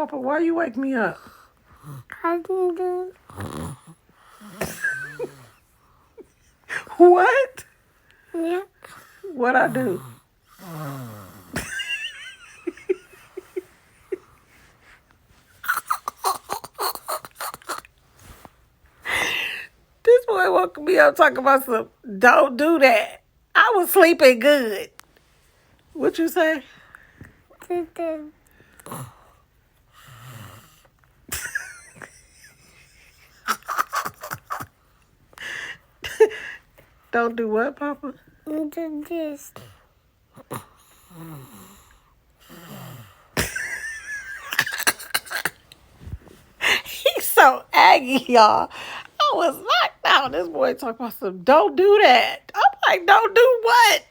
Papa, why you wake me up? I can do. What? Yeah. What I do? This boy woke me up talking about some, don't do that. I was sleeping good. What you say? Don't do what, Papa? Do this. He's so aggy, y'all. I was knocked out. This boy talking about some, don't do that. I'm like, don't do what?